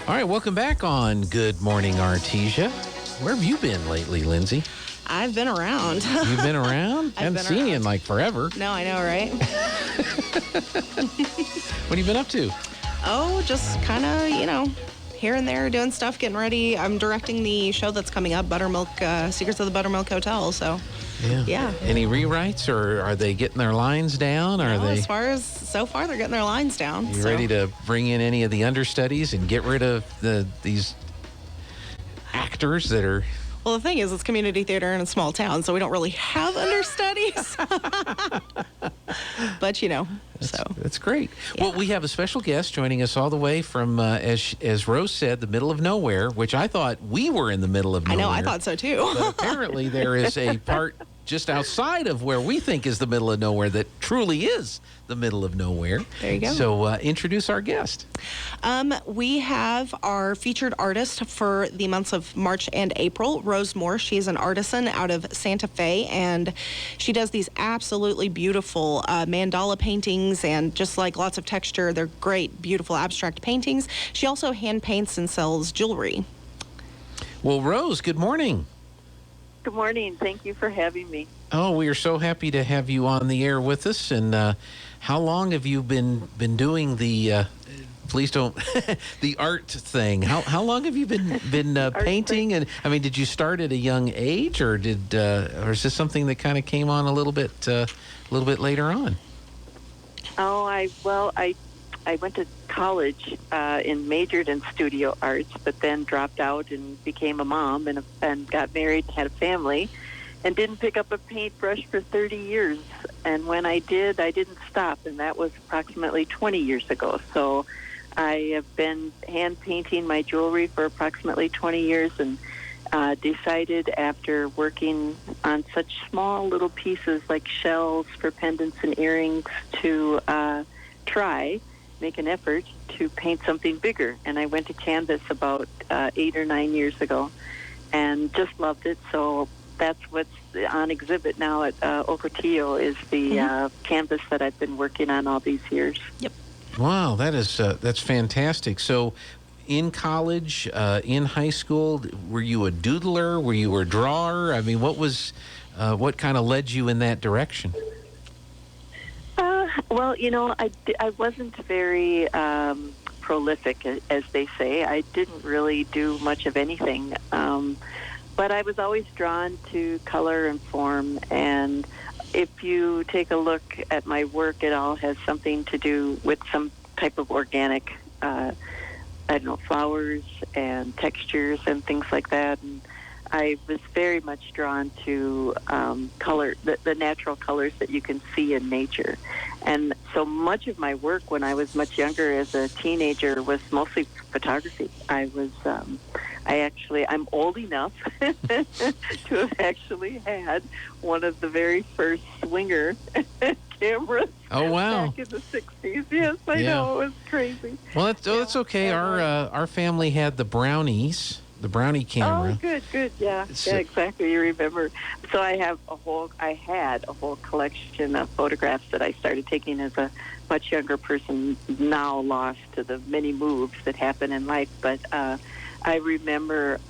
All right, welcome back on Good Morning Artesia. Where have you been lately, Lindsay? I've been around. You've been around? I've Haven't been seen around. you in like forever. No, I know, right? What have you been up to? Oh, just kind of, here and there doing stuff, getting ready. I'm directing the show that's coming up, Buttermilk, Secrets of the Buttermilk Hotel, so yeah. Any rewrites, or are they getting their lines down? Or No, are they? So far, they're getting their lines down. You ready to bring in any of the understudies and get rid of these actors that are? Well, the thing is, it's community theater in a small town, so we don't really have understudies. But, That's great. Yeah. Well, we have a special guest joining us all the way from, as Rose said, the middle of nowhere, which I thought we were in the middle of nowhere. I know, I thought so too. But apparently there is a part just outside of where we think is the middle of nowhere that truly is the middle of nowhere. There you go. So introduce our guest. We have our featured artist for the months of March and April, Rose Moore. She's an artisan out of Santa Fe, and she does these absolutely beautiful mandala paintings and just like lots of texture. They're great, beautiful abstract paintings. She also hand paints and sells jewelry. Well, Rose, good morning. Good morning. Thank you for having me. Oh, we are so happy to have you on the air with us. And how long have you been doing the? Please don't the art thing. How long have you been painting? And I mean, did you start at a young age, or or is this something that kind of came on a little bit later on? Oh, I went to college and majored in studio arts, but then dropped out and became a mom and got married and had a family, and didn't pick up a paintbrush for 30 years. And when I did, I didn't stop, and that was approximately 20 years ago. So I have been hand painting my jewelry for approximately 20 years, and decided after working on such small little pieces like shells for pendants and earrings to make an effort to paint something bigger. And I went to canvas about 8 or 9 years ago and just loved it. So that's what's on exhibit now at Ocotillo is the canvas that I've been working on all these years. Yep. Wow, that's fantastic. So in college, in high school, were you a doodler? Were you a drawer? I mean, what kind of led you in that direction? Well, I wasn't very prolific, as they say. I didn't really do much of anything. But I was always drawn to color and form. And if you take a look at my work, it all has something to do with some type of organic, flowers and textures and things like that. And I was very much drawn to color, the natural colors that you can see in nature. And so much of my work when I was much younger as a teenager was mostly photography. I'm old enough to have actually had one of the very first swinger cameras. Oh, wow. Back in the 60s. Yes, I know. It was crazy. Well, that's okay. Our family had the brownies. The brownie camera. Oh, good. Yeah, exactly. You remember. So I had a whole collection of photographs that I started taking as a much younger person, now lost to the many moves that happen in life. But I remember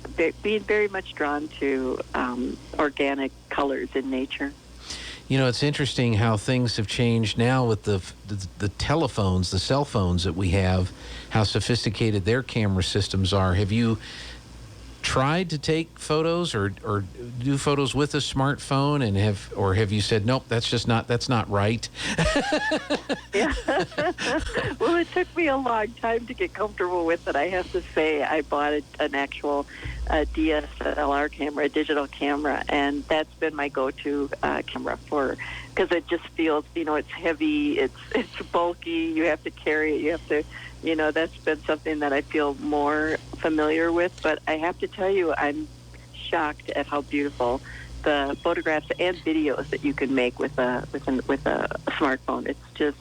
being very much drawn to organic colors in nature. You know, it's interesting how things have changed now with the telephones, the cell phones that we have, how sophisticated their camera systems are. Have you tried to take photos or do photos with a smartphone, and have you said nope, that's not right? Yeah. Well, it took me a long time to get comfortable with it. I have to say, I bought an actual DSLR camera, a digital camera, and that's been my go-to camera because it just feels, it's heavy, it's bulky. You have to carry it. You have to. That's been something that I feel more familiar with. But I have to tell you, I'm shocked at how beautiful the photographs and videos that you can make with a smartphone. It's just,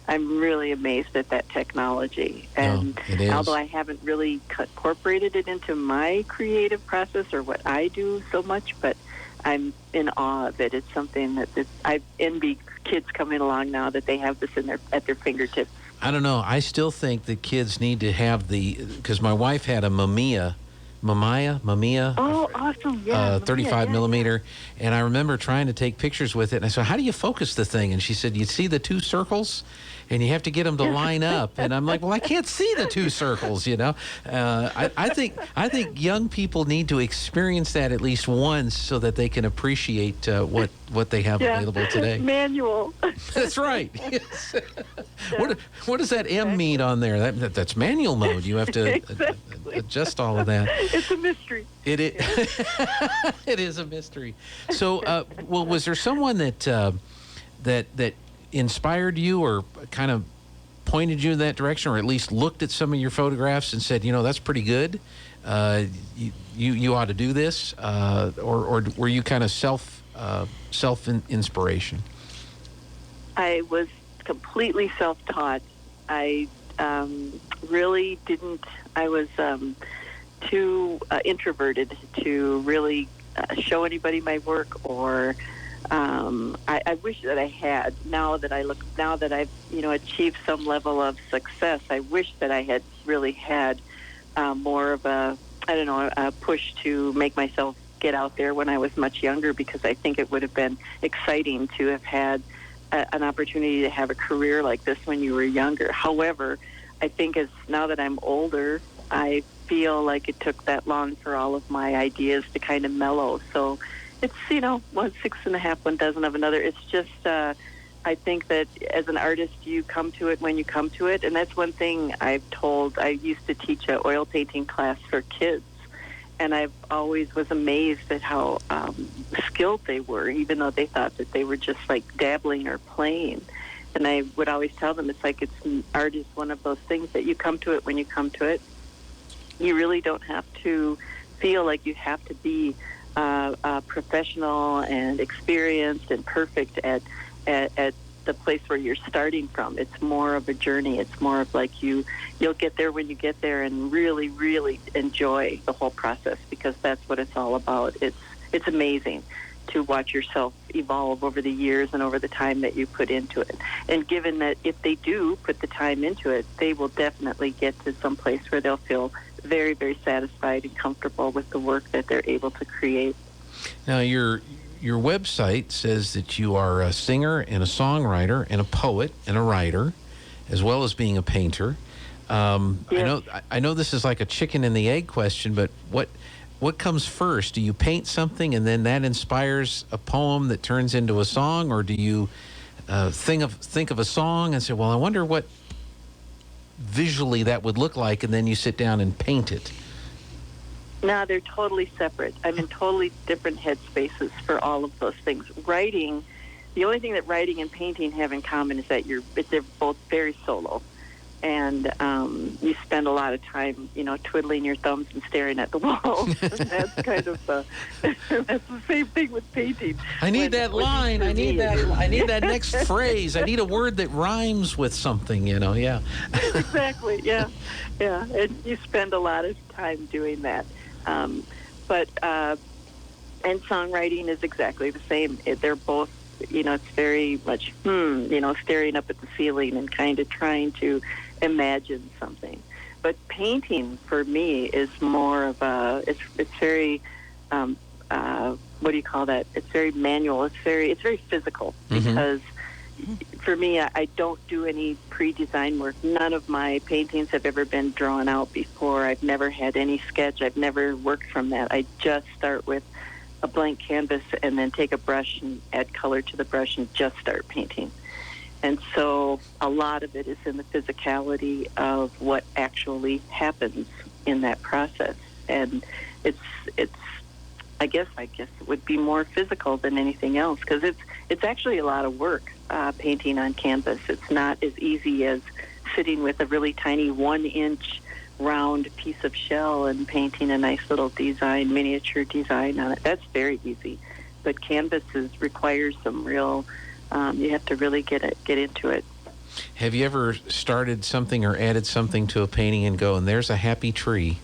I'm really amazed at that technology. And although I haven't really incorporated it into my creative process or what I do so much, but I'm in awe of it. It's something that I envy kids coming along now that they have this at their fingertips. I don't know. I still think that kids need to have because my wife had a Mamiya. Oh, awesome. Yeah. 35 yeah. millimeter. And I remember trying to take pictures with it. And I said, how do you focus the thing? And she said, you see the two circles and you have to get them to line up. And I'm like, well, I can't see the two circles, you know. I think young people need to experience that at least once so that they can appreciate what they have available today. Manual. That's right. Yes. What does that M mean on there? That's manual mode. You have to adjust all of that. It's a mystery. It is a mystery. So, well, was there someone that inspired you or kind of pointed you in that direction, or at least looked at some of your photographs and said, that's pretty good. You ought to do this, or were you kind of self inspiration? I was completely self-taught. I really didn't. I was too introverted to really show anybody my work, or I wish that I had. Now that I've achieved some level of success, I wish that I had really had more of a push to make myself get out there when I was much younger, because I think it would have been exciting to have had an opportunity to have a career like this when you were younger. However, I think now that I'm older, I feel like it took that long for all of my ideas to kind of mellow. So it's, 1 6 and a half, 1 dozen of another. It's just, I think that as an artist, you come to it when you come to it. And that's one thing I used to teach an oil painting class for kids. And I always was amazed at how skilled they were, even though they thought that they were just like dabbling or playing. And I would always tell them, art is one of those things that you come to it when you come to it. You really don't have to feel like you have to be professional and experienced and perfect at the place where you're starting from. It's more of a journey. It's more of like you'll get there when you get there, and really, really enjoy the whole process, because that's what it's all about. It's amazing to watch yourself evolve over the years and over the time that you put into it. And given that if they do put the time into it, they will definitely get to some place where they'll feel very, very satisfied and comfortable with the work that they're able to create. Now, your website says that you are a singer and a songwriter and a poet and a writer, as well as being a painter. Yes. I know this is like a chicken and the egg question, but what comes first? Do you paint something and then that inspires a poem that turns into a song, or do you think of a song and say, well, I wonder what visually that would look like, and then you sit down and paint it? No, they're totally separate. I'm in totally different headspaces for all of those things. Writing, the only thing that writing and painting have in common is that they're both very solo. And you spend a lot of time, twiddling your thumbs and staring at the wall. That's kind of that's the same thing with painting. I need that line. I need that next phrase. I need a word that rhymes with something. Yeah. Exactly. Yeah. And you spend a lot of time doing that. But songwriting is exactly the same. They're both, it's very much, staring up at the ceiling and kind of trying to imagine something. But painting for me is more of it's very, what do you call that? It's very manual. It's very physical, because for me, I don't do any pre-design work. None of my paintings have ever been drawn out before. I've never had any sketch. I've never worked from that. I just start with a blank canvas and then take a brush and add color to the brush and just start painting. And so a lot of it is in the physicality of what actually happens in that process. And it's I guess it would be more physical than anything else, because it's actually a lot of work painting on canvas. It's not as easy as sitting with a really tiny 1-inch round piece of shell and painting a nice little miniature design on it. That's very easy. But canvas requires some real, you have to really get into it. Have you ever started something or added something to a painting and go, and there's a happy tree?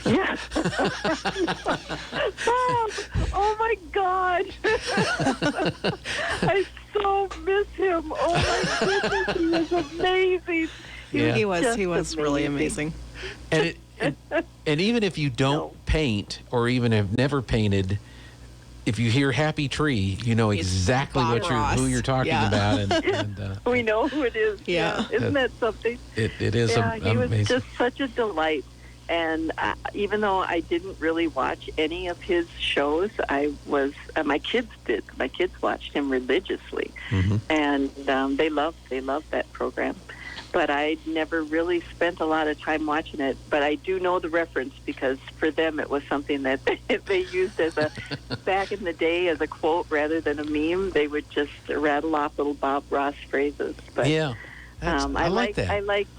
Yeah. Bob, oh my God. I so miss him. Oh my goodness, he was amazing. Yeah. He just was really amazing. And and even if you don't paint or even have never painted, if you hear Happy Tree, you know exactly Bob who you're talking Ross. about. We know who it is. Yeah. Isn't that something? It is Yeah, he amazing. was just such a delight. And even though I didn't really watch any of his shows, I was my kids did. My kids watched him religiously, and they loved that program. But I never really spent a lot of time watching it. But I do know the reference because for them it was something that they used as a back in the day as a quote rather than a meme. They would just rattle off little Bob Ross phrases. But Yeah, I like that. I liked.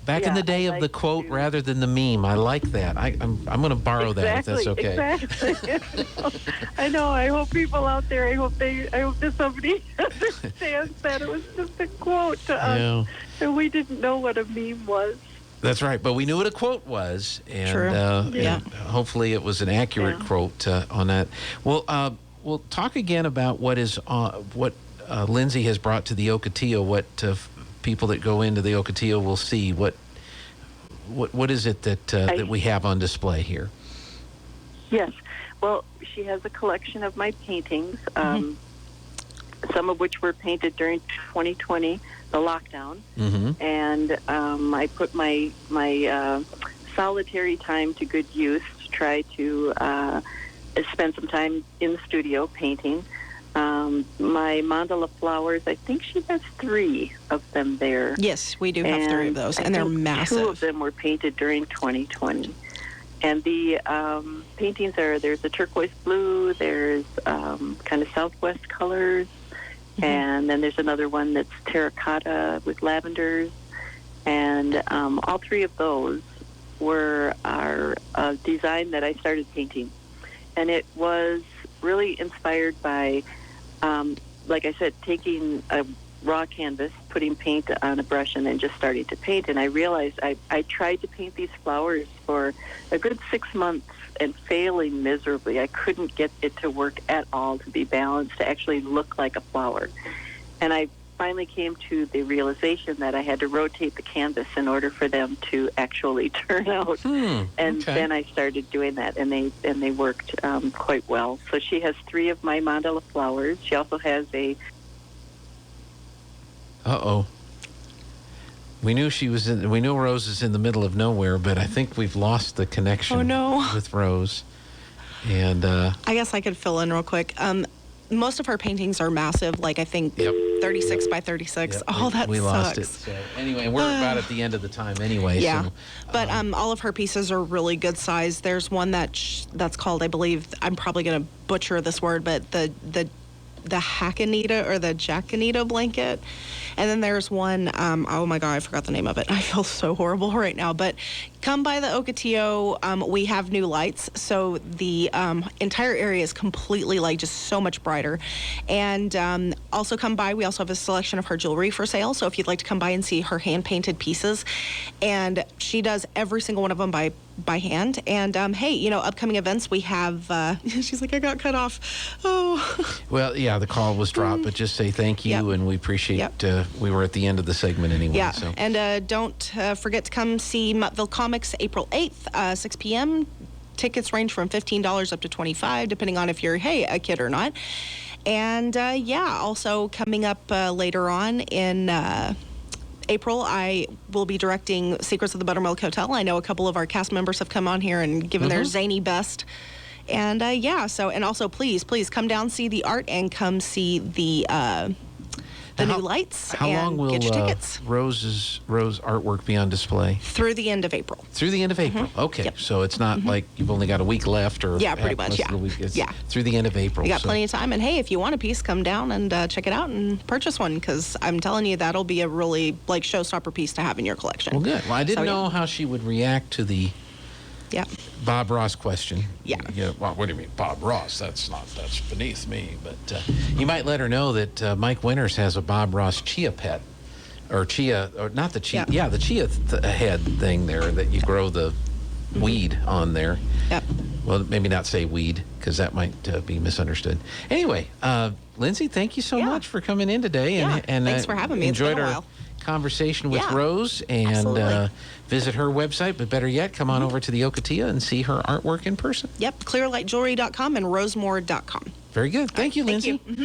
Back in the day I of the like quote to- rather than the meme. I like that. I'm going to borrow that if that's okay. Exactly. I know. I hope people out there. I hope that somebody understands that it was just a quote to us, Yeah. and we didn't know what a meme was. That's right, but we knew what a quote was, and, True. and hopefully it was an accurate quote on that. Well, we'll talk again about what Lindsay has brought to the Ocotillo. What people that go into the Ocotillo will see. What is it that we have on display here? Yes. Well, she has a collection of my paintings, some of which were painted during 2020, the lockdown. And I put my solitary time to good use to try to spend some time in the studio painting. My mandala flowers, I think she has 3 of them there. Yes, we do have 3 of those, and they're I think massive. 2 of them were painted during 2020. And the paintings there's a turquoise blue, there's kind of southwest colors, and then there's another one that's terracotta with lavenders. And all 3 of those are a design that I started painting. And it was really inspired by, like I said, taking a raw canvas, putting paint on a brush, and then just starting to paint. And I realized I tried to paint these flowers for a good 6 months and failing miserably. I couldn't get it to work at all, to be balanced, to actually look like a flower. And I finally came to the realization that I had to rotate the canvas in order for them to actually turn out. And then I started doing that, and they worked quite well. So she has 3 of my mandala flowers. She also has a... We knew we knew Rose is in the middle of nowhere, but I think we've lost the connection. Oh, no. With Rose. And I guess I could fill in real quick. Most of her paintings are massive, like I think 36 by 36. Yep, we sucks. lost it. So anyway, we're about at the end of the time anyway. Yeah, so, but all of her pieces are really good size. There's one that's called, I believe, I'm probably going to butcher this word, but the Hackanita or the Jackanita blanket. And then there's one, oh my God, I forgot the name of it. I feel so horrible right now. But come by the Ocotillo. We have new lights. So the entire area is completely like just so much brighter. And also come by. We also have a selection of her jewelry for sale. So if you'd like to come by and see her hand-painted pieces. And she does every single one of them by hand. And hey, upcoming events we have, she's like, I got cut off. Oh. Well, yeah, the call was dropped, but just say thank you, and we appreciate we were at the end of the segment anyway. Yeah, so. and don't forget to come see Muttville Comics April 8th, 6 p.m. Tickets range from $15 up to $25, depending on if you're, a kid or not. And, also coming up later on in April, I will be directing Secrets of the Buttermilk Hotel. I know a couple of our cast members have come on here and given their zany best. And, and also please come down, see the art, and come see the new lights. How long will get your tickets. Rose artwork be on display? Through the end of April. Through the end of April. Okay, Yep. so it's not like you've only got a week left, or pretty much. less than a week. It's Yeah. through the end of April. You got plenty of time, and hey, if you want a piece, come down and check it out and purchase one, because I'm telling you, that'll be a really showstopper piece to have in your collection. Well, good. Well, I didn't So, know how she would react to the Bob Ross question. Yeah. Well, what do you mean, Bob Ross? That's beneath me. But you might let her know that Mike Winters has a Bob Ross chia pet, or not the chia, the chia head thing there that you grow the weed on there. Yep. Well, maybe not say weed because that might be misunderstood. Anyway, Lindsay, thank you so much for coming in today. And thanks for having me. It's Enjoyed been a our while. conversation with Yeah, Rose, and absolutely. visit her website. But better yet, come on over to the Ocotillo and see her artwork in person. Yep, clearlightjewelry.com and rosemore.com. Very good. Thank you, Thank Lindsay. you.